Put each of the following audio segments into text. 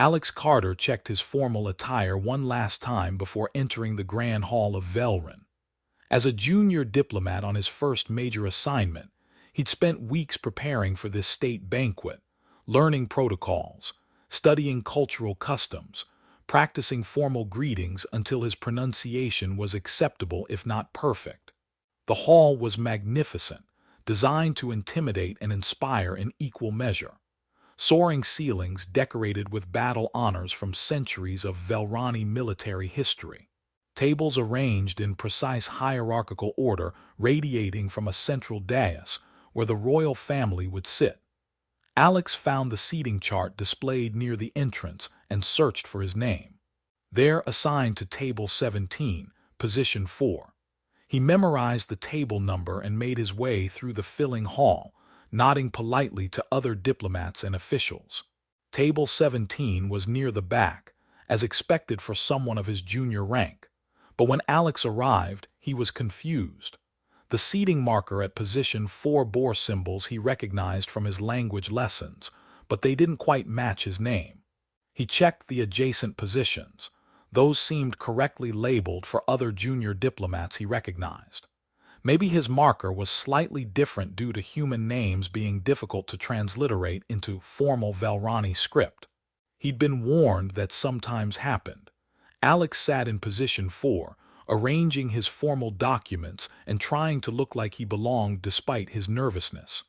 Alex Carter checked his formal attire one last time before entering the Grand Hall of Velrun. As a junior diplomat on his first major assignment, he'd spent weeks preparing for this state banquet, learning protocols, studying cultural customs, practicing formal greetings until his pronunciation was acceptable if not perfect. The hall was magnificent, designed to intimidate and inspire in equal measure. Soaring ceilings decorated with battle honors from centuries of Velrani military history. Tables arranged in precise hierarchical order radiating from a central dais where the royal family would sit. Alex found the seating chart displayed near the entrance and searched for his name. There, assigned to table 17, position 4. He memorized the table number and made his way through the filling hall, nodding politely to other diplomats and officials. Table 17 was near the back, as expected for someone of his junior rank. But when Alex arrived, he was confused. The seating marker at position 4 bore symbols he recognized from his language lessons, but they didn't quite match his name. He checked the adjacent positions. Those seemed correctly labeled for other junior diplomats he recognized. Maybe his marker was slightly different due to human names being difficult to transliterate into formal Velrani script. He'd been warned that sometimes happened. Alex sat in position 4, arranging his formal documents and trying to look like he belonged despite his nervousness.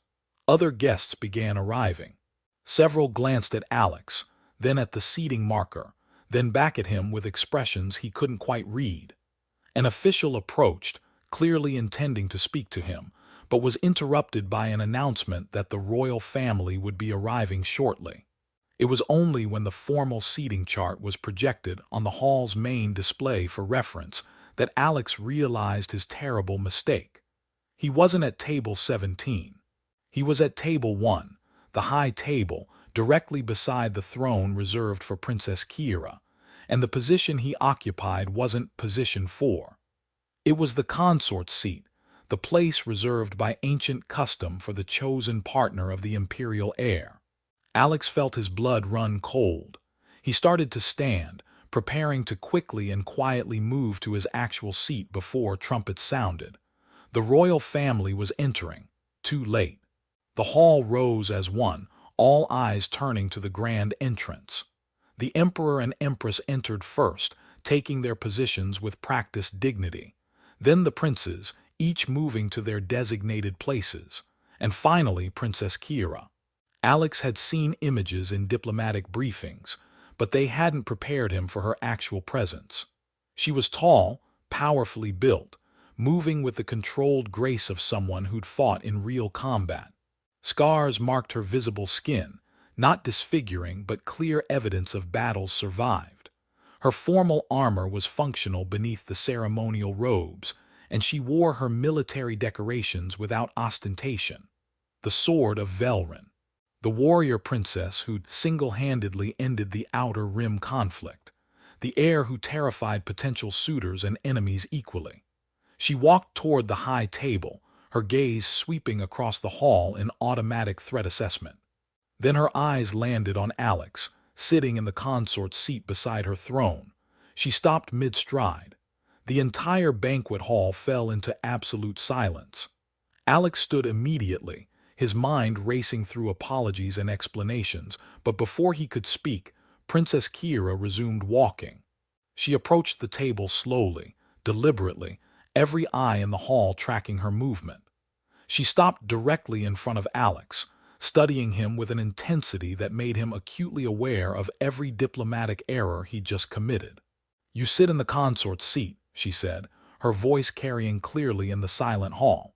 Other guests began arriving. Several glanced at Alex, then at the seating marker, then back at him with expressions he couldn't quite read. An official approached, clearly intending to speak to him, but was interrupted by an announcement that the royal family would be arriving shortly. It was only when the formal seating chart was projected on the hall's main display for reference that Alex realized his terrible mistake. He wasn't at table 17. He was at table 1, the high table, directly beside the throne reserved for Princess Kiera, and the position he occupied wasn't position 4. It was the consort's seat, the place reserved by ancient custom for the chosen partner of the imperial heir. Alex felt his blood run cold. He started to stand, preparing to quickly and quietly move to his actual seat before trumpets sounded. The royal family was entering, too late. The hall rose as one, all eyes turning to the grand entrance. The emperor and empress entered first, taking their positions with practiced dignity. Then the princes, each moving to their designated places, and finally Princess Kiera. Alex had seen images in diplomatic briefings, but they hadn't prepared him for her actual presence. She was tall, powerfully built, moving with the controlled grace of someone who'd fought in real combat. Scars marked her visible skin, not disfiguring but clear evidence of battles survived. Her formal armor was functional beneath the ceremonial robes, and she wore her military decorations without ostentation. The sword of Velrun, the warrior princess who'd single-handedly ended the Outer Rim conflict, the heir who terrified potential suitors and enemies equally. She walked toward the high table, her gaze sweeping across the hall in automatic threat assessment. Then her eyes landed on Alex, sitting in the consort's seat beside her throne. She stopped mid-stride. The entire banquet hall fell into absolute silence. Alex stood immediately, his mind racing through apologies and explanations, but before he could speak, Princess Kiera resumed walking. She approached the table slowly, deliberately, every eye in the hall tracking her movement. She stopped directly in front of Alex, studying him with an intensity that made him acutely aware of every diplomatic error he'd just committed. "You sit in the consort's seat," she said, her voice carrying clearly in the silent hall.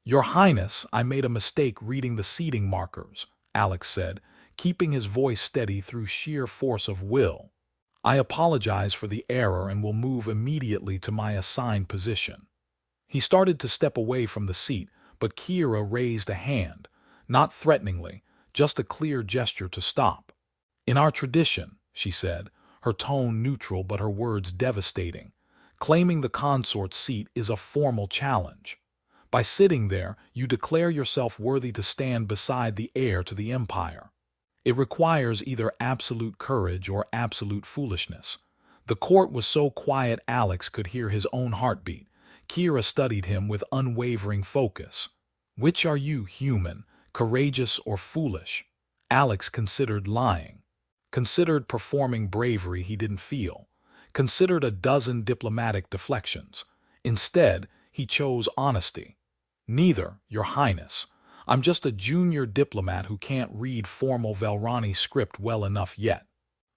"Your Highness, I made a mistake reading the seating markers," Alex said, keeping his voice steady through sheer force of will. "I apologize for the error and will move immediately to my assigned position." He started to step away from the seat, but Kiera raised a hand, not threateningly, just a clear gesture to stop. "In our tradition," she said, her tone neutral but her words devastating, "claiming the consort's seat is a formal challenge. By sitting there, you declare yourself worthy to stand beside the heir to the empire. It requires either absolute courage or absolute foolishness. The court was so quiet Alex could hear his own heartbeat. Kira studied him with unwavering focus. Which are you, human, courageous or foolish? Alex considered lying. Considered performing bravery he didn't feel. Considered a dozen diplomatic deflections. Instead, he chose honesty. Neither, Your Highness. I'm just a junior diplomat who can't read formal Velrani script well enough yet.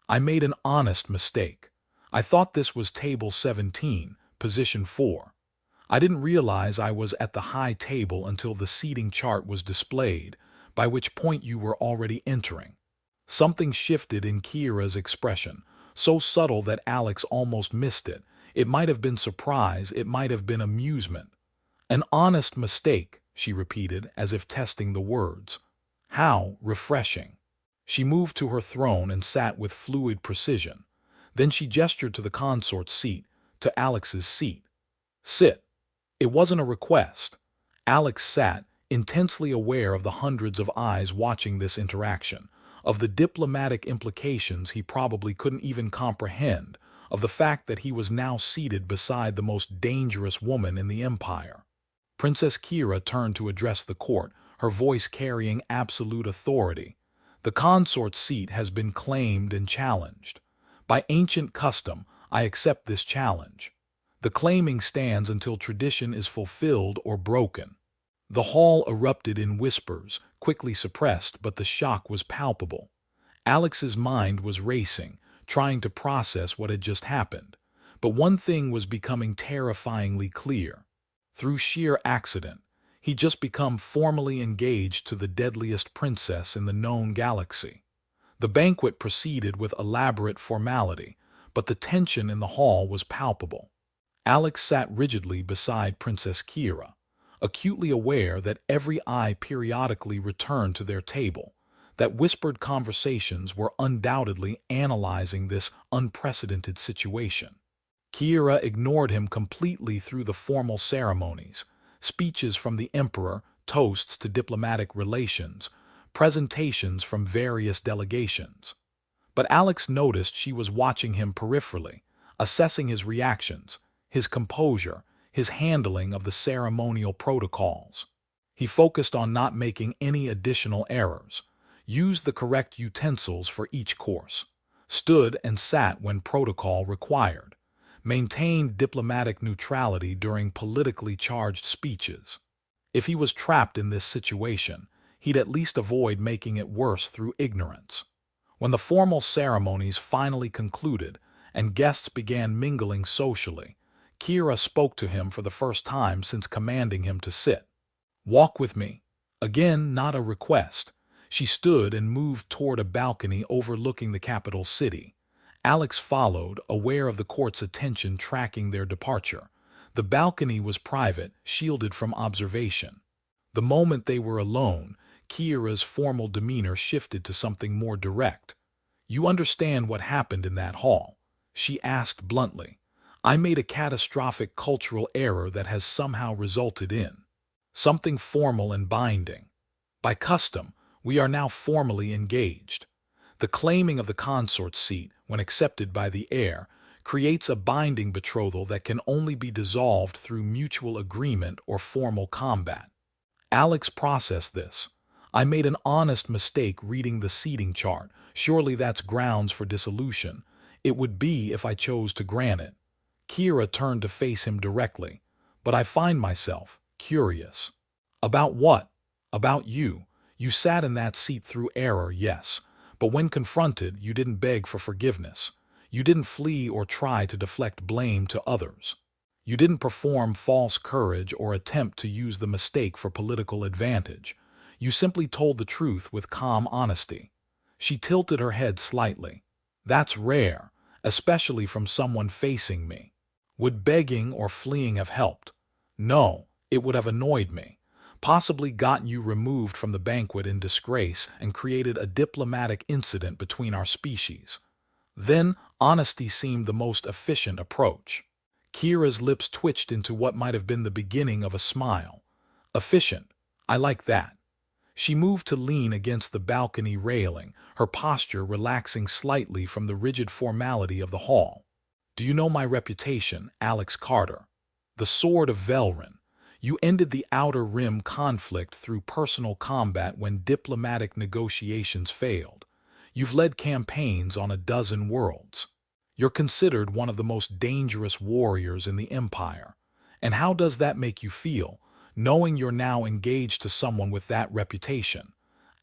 I made an honest mistake. I thought this was table 17, position 4. I didn't realize I was at the high table until the seating chart was displayed, by which point you were already entering. Something shifted in Kira's expression, so subtle that Alex almost missed it. It might have been surprise, it might have been amusement. An honest mistake, she repeated, as if testing the words. How refreshing. She moved to her throne and sat with fluid precision. Then she gestured to the consort's seat, to Alex's seat. Sit. It wasn't a request. Alex sat, intensely aware of the hundreds of eyes watching this interaction, of the diplomatic implications he probably couldn't even comprehend, of the fact that he was now seated beside the most dangerous woman in the empire. Princess Kira turned to address the court, her voice carrying absolute authority. The consort's seat has been claimed and challenged. By ancient custom, I accept this challenge. The claiming stands until tradition is fulfilled or broken. The hall erupted in whispers, quickly suppressed, but the shock was palpable. Alex's mind was racing, trying to process what had just happened. But one thing was becoming terrifyingly clear. Through sheer accident, he'd just become formally engaged to the deadliest princess in the known galaxy. The banquet proceeded with elaborate formality, but the tension in the hall was palpable. Alex sat rigidly beside Princess Kira, acutely aware that every eye periodically returned to their table, that whispered conversations were undoubtedly analyzing this unprecedented situation. Kira ignored him completely through the formal ceremonies, speeches from the emperor, toasts to diplomatic relations, presentations from various delegations. But Alex noticed she was watching him peripherally, assessing his reactions, his composure, his handling of the ceremonial protocols. He focused on not making any additional errors, used the correct utensils for each course, stood and sat when protocol required, maintained diplomatic neutrality during politically charged speeches. If he was trapped in this situation, he'd at least avoid making it worse through ignorance. When the formal ceremonies finally concluded and guests began mingling socially, Kira spoke to him for the first time since commanding him to sit. Walk with me. Again, not a request. She stood and moved toward a balcony overlooking the capital city. Alex followed, aware of the court's attention tracking their departure. The balcony was private, shielded from observation. The moment they were alone, Kira's formal demeanor shifted to something more direct. You understand what happened in that hall? She asked bluntly. I made a catastrophic cultural error that has somehow resulted in something formal and binding. By custom, we are now formally engaged. The claiming of the consort's seat, when accepted by the heir, creates a binding betrothal that can only be dissolved through mutual agreement or formal combat. Alex processed this. I made an honest mistake reading the seating chart. Surely that's grounds for dissolution. It would be if I chose to grant it. Kira turned to face him directly. But I find myself curious. About what? About you. You sat in that seat through error, yes. But when confronted, you didn't beg for forgiveness. You didn't flee or try to deflect blame to others. You didn't perform false courage or attempt to use the mistake for political advantage. You simply told the truth with calm honesty. She tilted her head slightly. That's rare, especially from someone facing me. Would begging or fleeing have helped? No, it would have annoyed me, possibly gotten you removed from the banquet in disgrace and created a diplomatic incident between our species. Then, honesty seemed the most efficient approach. Kira's lips twitched into what might have been the beginning of a smile. Efficient. I like that. She moved to lean against the balcony railing, her posture relaxing slightly from the rigid formality of the hall. "Do you know my reputation, Alex Carter? The Sword of Velryn. You ended the Outer Rim conflict through personal combat when diplomatic negotiations failed. You've led campaigns on a dozen worlds. You're considered one of the most dangerous warriors in the Empire. And how does that make you feel, knowing you're now engaged to someone with that reputation?"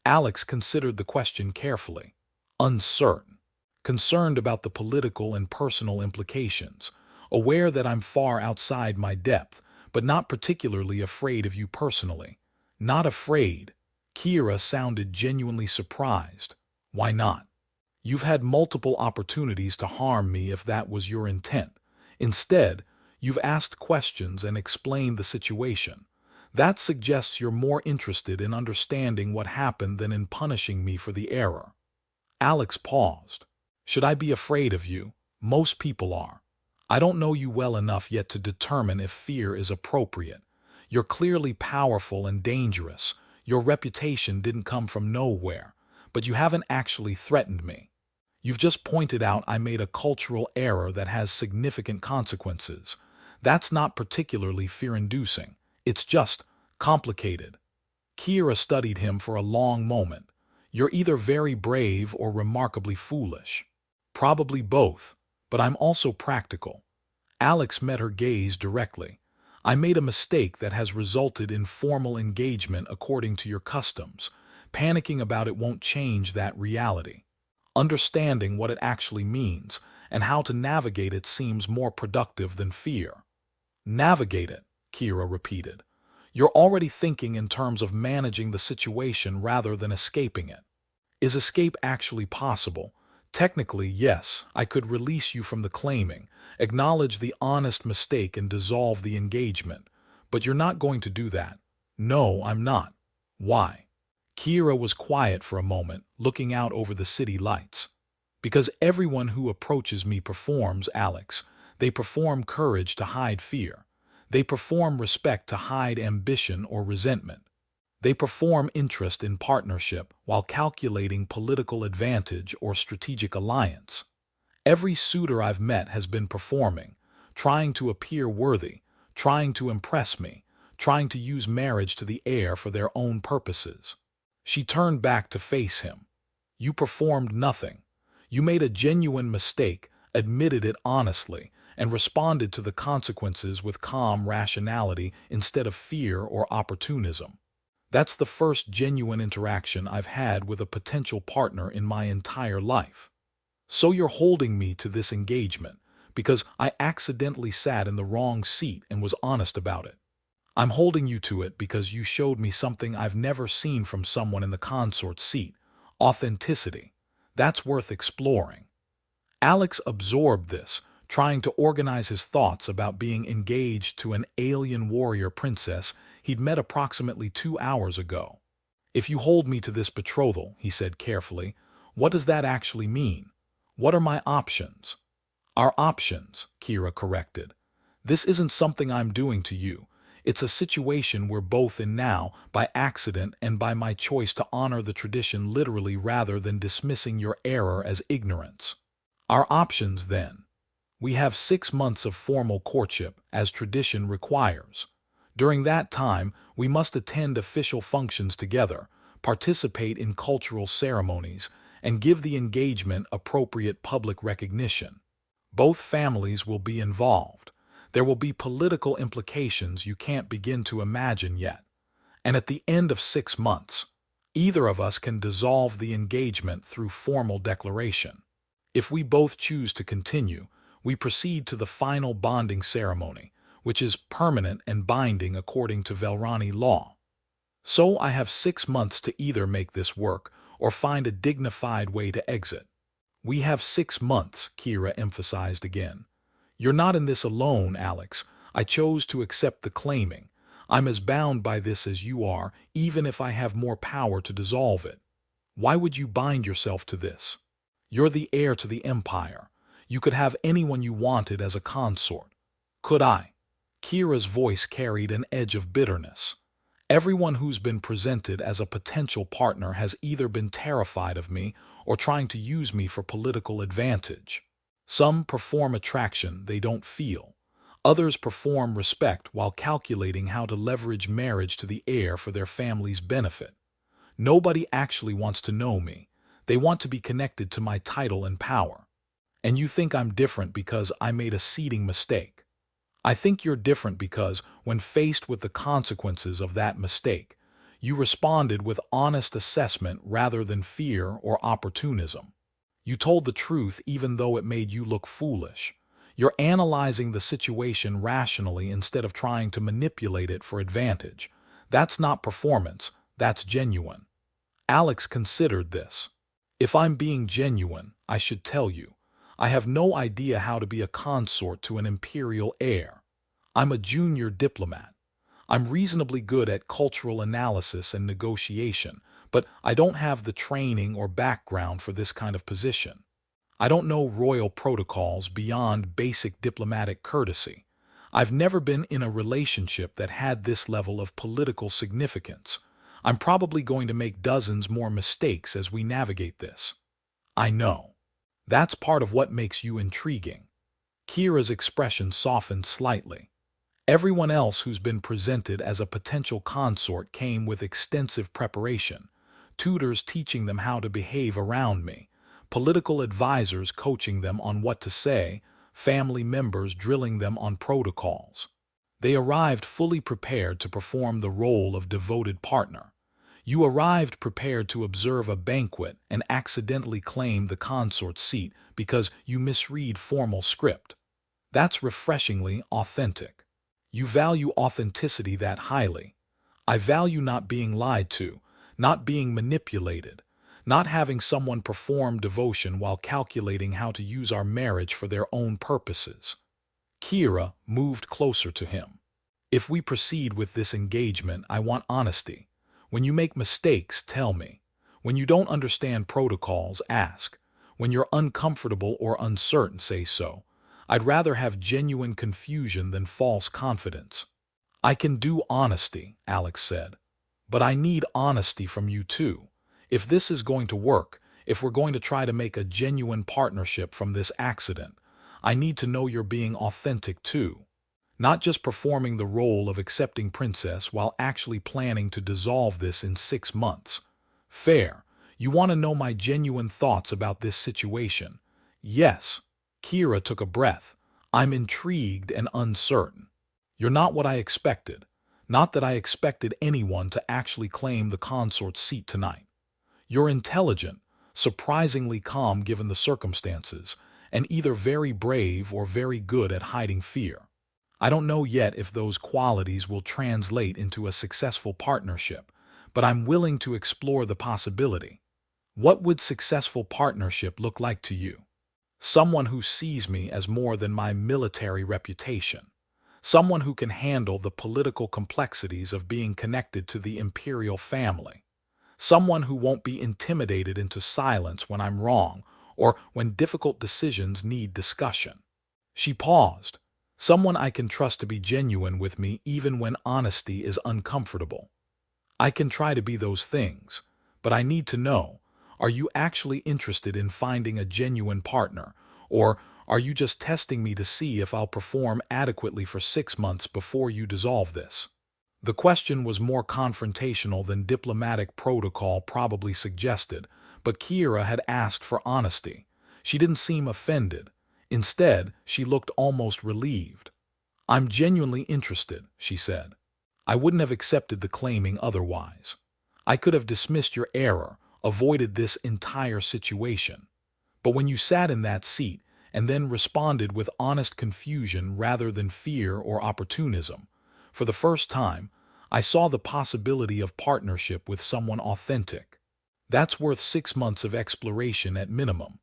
Alex considered the question carefully. "Uncertain. Concerned about the political and personal implications. Aware that I'm far outside my depth, but not particularly afraid of you personally." "Not afraid?" Kira sounded genuinely surprised. "Why not?" "You've had multiple opportunities to harm me if that was your intent. Instead, you've asked questions and explained the situation. That suggests you're more interested in understanding what happened than in punishing me for the error." Alex paused. "Should I be afraid of you? Most people are. I don't know you well enough yet to determine if fear is appropriate. You're clearly powerful and dangerous. Your reputation didn't come from nowhere, but you haven't actually threatened me. You've just pointed out I made a cultural error that has significant consequences. That's not particularly fear-inducing. It's just complicated." Kira studied him for a long moment. "You're either very brave or remarkably foolish." "Probably both, but I'm also practical." Alex met her gaze directly. "I made a mistake that has resulted in formal engagement according to your customs. Panicking about it won't change that reality. Understanding what it actually means and how to navigate it seems more productive than fear." "Navigate it," Kira repeated. "You're already thinking in terms of managing the situation rather than escaping it." "Is escape actually possible?" "Technically, yes. I could release you from the claiming, acknowledge the honest mistake and dissolve the engagement. But you're not going to do that." "No, I'm not." "Why?" Kira was quiet for a moment, looking out over the city lights. "Because everyone who approaches me performs, Alex. They perform courage to hide fear. They perform respect to hide ambition or resentment. They perform interest in partnership while calculating political advantage or strategic alliance. Every suitor I've met has been performing, trying to appear worthy, trying to impress me, trying to use marriage to the heir for their own purposes." She turned back to face him. "You performed nothing. You made a genuine mistake, admitted it honestly, and responded to the consequences with calm rationality instead of fear or opportunism. That's the first genuine interaction I've had with a potential partner in my entire life. So you're holding me to this engagement because I accidentally sat in the wrong seat and was honest about it. I'm holding you to it because you showed me something I've never seen from someone in the consort seat: authenticity. That's worth exploring." Alex absorbed this, trying to organize his thoughts about being engaged to an alien warrior princess he'd met approximately 2 hours ago. "If you hold me to this betrothal," he said carefully, "what does that actually mean? What are my options?" "Our options," Kira corrected. "This isn't something I'm doing to you. It's a situation we're both in now, by accident and by my choice to honor the tradition literally rather than dismissing your error as ignorance." "Our options, then. We have 6 months of formal courtship, as tradition requires. During that time, we must attend official functions together, participate in cultural ceremonies, and give the engagement appropriate public recognition. Both families will be involved. There will be political implications you can't begin to imagine yet. And at the end of 6 months, either of us can dissolve the engagement through formal declaration. If we both choose to continue, we proceed to the final bonding ceremony, which is permanent and binding according to Velrani law. So I have 6 months to either make this work or find a dignified way to exit." "We have 6 months," Kira emphasized again. "You're not in this alone, Alex. I chose to accept the claiming. I'm as bound by this as you are, even if I have more power to dissolve it. Why would you bind yourself to this? You're the heir to the Empire. You could have anyone you wanted as a consort. Could I?" Kira's voice carried an edge of bitterness. Everyone who's been presented as a potential partner has either been terrified of me or trying to use me for political advantage. Some perform attraction they don't feel. Others perform respect while calculating how to leverage marriage to the heir for their family's benefit. Nobody actually wants to know me. They want to be connected to my title and power. And you think I'm different because I made a seeding mistake. I think you're different because, when faced with the consequences of that mistake, you responded with honest assessment rather than fear or opportunism. You told the truth even though it made you look foolish. You're analyzing the situation rationally instead of trying to manipulate it for advantage. That's not performance, that's genuine. Alex considered this. If I'm being genuine, I should tell you. I have no idea how to be a consort to an imperial heir. I'm a junior diplomat. I'm reasonably good at cultural analysis and negotiation, but I don't have the training or background for this kind of position. I don't know royal protocols beyond basic diplomatic courtesy. I've never been in a relationship that had this level of political significance. I'm probably going to make dozens more mistakes as we navigate this. I know. That's part of what makes you intriguing. Kira's expression softened slightly. Everyone else who's been presented as a potential consort came with extensive preparation, tutors teaching them how to behave around me, political advisors coaching them on what to say, family members drilling them on protocols. They arrived fully prepared to perform the role of devoted partner. You arrived prepared to observe a banquet and accidentally claim the consort's seat because you misread formal script. That's refreshingly authentic. You value authenticity that highly. I value not being lied to, not being manipulated, not having someone perform devotion while calculating how to use our marriage for their own purposes. Kira moved closer to him. If we proceed with this engagement, I want honesty. When you make mistakes, tell me. When you don't understand protocols, ask. When you're uncomfortable or uncertain, say so. I'd rather have genuine confusion than false confidence. I can do honesty, Alex said. But I need honesty from you too. If this is going to work, if we're going to try to make a genuine partnership from this accident, I need to know you're being authentic too. Not just performing the role of accepting princess while actually planning to dissolve this in 6 months. Fair. You want to know my genuine thoughts about this situation. Yes. Kira took a breath. I'm intrigued and uncertain. You're not what I expected. Not that I expected anyone to actually claim the consort's seat tonight. You're intelligent, surprisingly calm given the circumstances, and either very brave or very good at hiding fear. I don't know yet if those qualities will translate into a successful partnership, but I'm willing to explore the possibility. What would successful partnership look like to you? Someone who sees me as more than my military reputation. Someone who can handle the political complexities of being connected to the imperial family. Someone who won't be intimidated into silence when I'm wrong or when difficult decisions need discussion. She paused. Someone I can trust to be genuine with me even when honesty is uncomfortable. I can try to be those things, but I need to know, are you actually interested in finding a genuine partner, or are you just testing me to see if I'll perform adequately for 6 months before you dissolve this? The question was more confrontational than diplomatic protocol probably suggested, but Kira had asked for honesty. She didn't seem offended. Instead, she looked almost relieved. I'm genuinely interested, she said. I wouldn't have accepted the claiming otherwise. I could have dismissed your error, avoided this entire situation. But when you sat in that seat and then responded with honest confusion rather than fear or opportunism, for the first time, I saw the possibility of partnership with someone authentic. That's worth 6 months of exploration at minimum.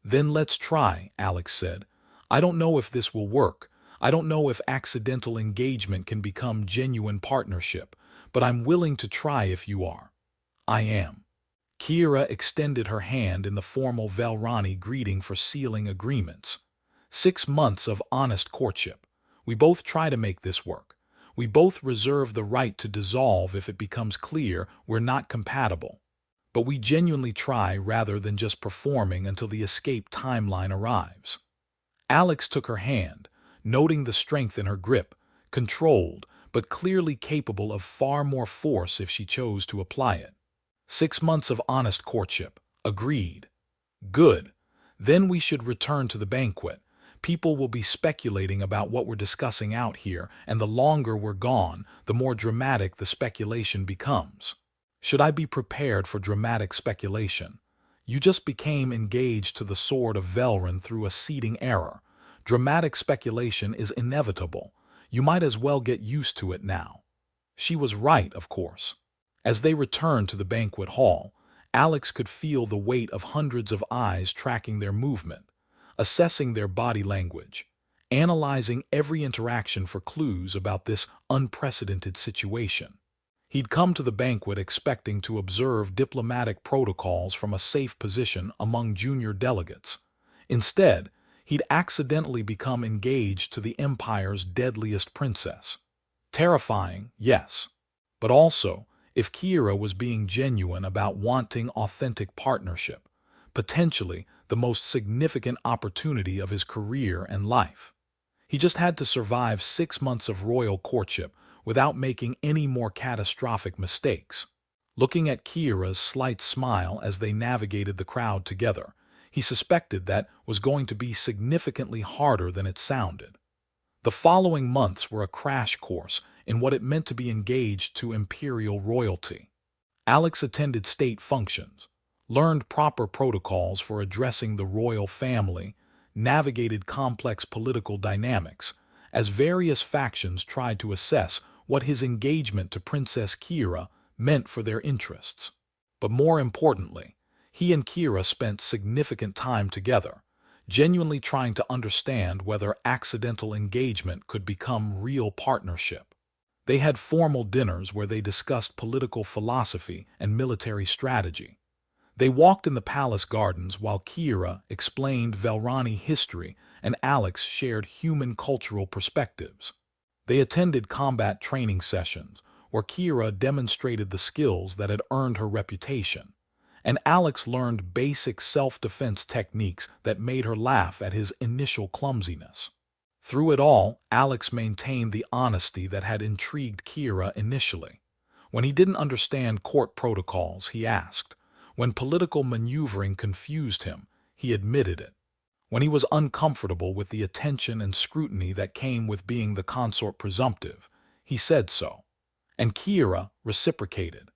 Then let's try, Alex said. I don't know if this will work. I don't know if accidental engagement can become genuine partnership, but I'm willing to try if you are. I am. Kira extended her hand in the formal Velrani greeting for sealing agreements. 6 months of honest courtship. We both try to make this work. We both reserve the right to dissolve if it becomes clear we're not compatible. But we genuinely try rather than just performing until the escape timeline arrives. Alex took her hand, noting the strength in her grip, controlled, but clearly capable of far more force if she chose to apply it. 6 months of honest courtship. Agreed. Good. Then we should return to the banquet. People will be speculating about what we're discussing out here, and the longer we're gone, the more dramatic the speculation becomes. Should I be prepared for dramatic speculation? You just became engaged to the sword of Velrun through a seeding error. Dramatic speculation is inevitable. You might as well get used to it now. She was right, of course. As they returned to the banquet hall, Alex could feel the weight of hundreds of eyes tracking their movement, assessing their body language, analyzing every interaction for clues about this unprecedented situation. He'd come to the banquet expecting to observe diplomatic protocols from a safe position among junior delegates. Instead, he'd accidentally become engaged to the Empire's deadliest princess. Terrifying, yes. But also, if Kira was being genuine about wanting authentic partnership, potentially the most significant opportunity of his career and life. He just had to survive 6 months of royal courtship without making any more catastrophic mistakes. Looking at Kira's slight smile as they navigated the crowd together, he suspected that was going to be significantly harder than it sounded. The following months were a crash course in what it meant to be engaged to imperial royalty. Alex attended state functions, learned proper protocols for addressing the royal family, navigated complex political dynamics, as various factions tried to assess what his engagement to Princess Kira meant for their interests. But more importantly, he and Kira spent significant time together, genuinely trying to understand whether accidental engagement could become real partnership. They had formal dinners where they discussed political philosophy and military strategy. They walked in the palace gardens while Kira explained Velrani history and Alex shared human cultural perspectives. They attended combat training sessions where Kira demonstrated the skills that had earned her reputation, and Alex learned basic self-defense techniques that made her laugh at his initial clumsiness. Through it all, Alex maintained the honesty that had intrigued Kira initially. When he didn't understand court protocols, he asked. When political maneuvering confused him, he admitted it. When he was uncomfortable with the attention and scrutiny that came with being the consort presumptive, he said so. And Kira reciprocated.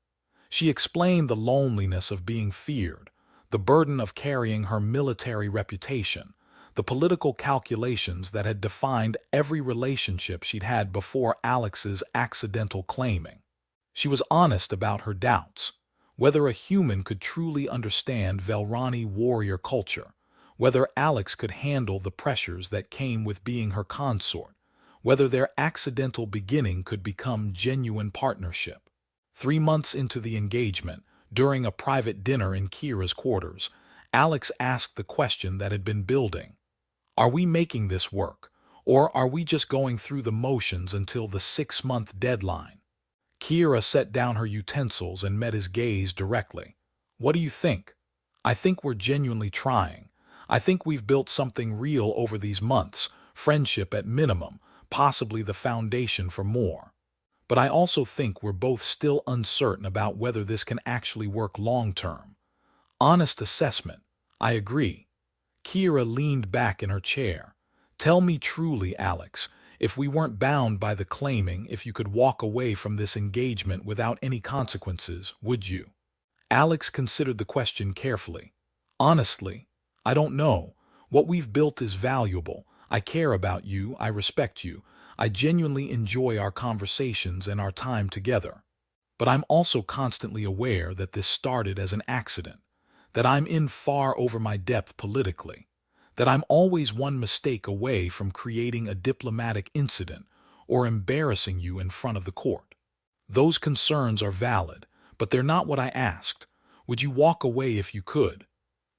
She explained the loneliness of being feared, the burden of carrying her military reputation, the political calculations that had defined every relationship she'd had before Alex's accidental claiming. She was honest about her doubts, whether a human could truly understand Velrani warrior culture, whether Alex could handle the pressures that came with being her consort, whether their accidental beginning could become genuine partnership. 3 months into the engagement, during a private dinner in Kira's quarters, Alex asked the question that had been building. Are we making this work, or are we just going through the motions until the 6-month deadline? Kira set down her utensils and met his gaze directly. What do you think? I think we're genuinely trying. I think we've built something real over these months, friendship at minimum, possibly the foundation for more. But I also think we're both still uncertain about whether this can actually work long-term. Honest assessment. I agree. Kira leaned back in her chair. Tell me truly, Alex, if we weren't bound by the claiming, if you could walk away from this engagement without any consequences, would you? Alex considered the question carefully. Honestly, I don't know. What we've built is valuable. I care about you. I respect you. I genuinely enjoy our conversations and our time together. But I'm also constantly aware that this started as an accident, that I'm in far over my depth politically, that I'm always one mistake away from creating a diplomatic incident or embarrassing you in front of the court. Those concerns are valid, but they're not what I asked. Would you walk away if you could?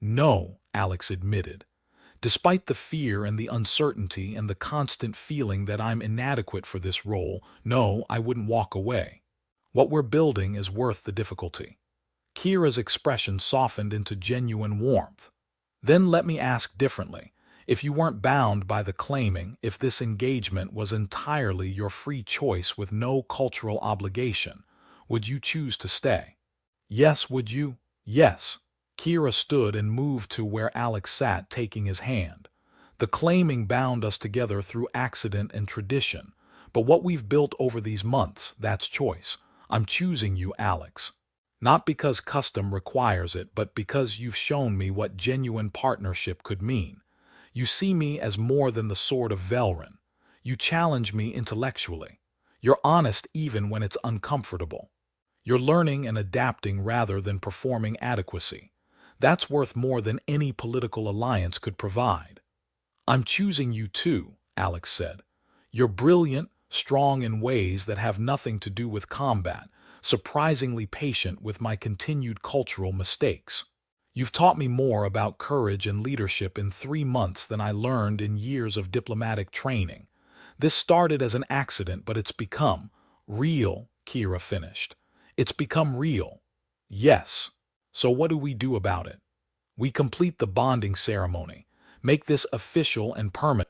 No, Alex admitted. Despite the fear and the uncertainty and the constant feeling that I'm inadequate for this role, no, I wouldn't walk away. What we're building is worth the difficulty. Kira's expression softened into genuine warmth. Then let me ask differently. If you weren't bound by the claiming, if this engagement was entirely your free choice with no cultural obligation, would you choose to stay? Yes, would you? Yes. Kira stood and moved to where Alex sat, taking his hand. The claiming bound us together through accident and tradition, but what we've built over these months, that's choice. I'm choosing you, Alex. Not because custom requires it, but because you've shown me what genuine partnership could mean. You see me as more than the sword of Velryn. You challenge me intellectually. You're honest even when it's uncomfortable. You're learning and adapting rather than performing adequacy. That's worth more than any political alliance could provide. I'm choosing you too, Alex said. You're brilliant, strong in ways that have nothing to do with combat, surprisingly patient with my continued cultural mistakes. You've taught me more about courage and leadership in 3 months than I learned in years of diplomatic training. This started as an accident, but it's become real, Kira finished. It's become real. Yes. So what do we do about it? We complete the bonding ceremony, make this official and permanent.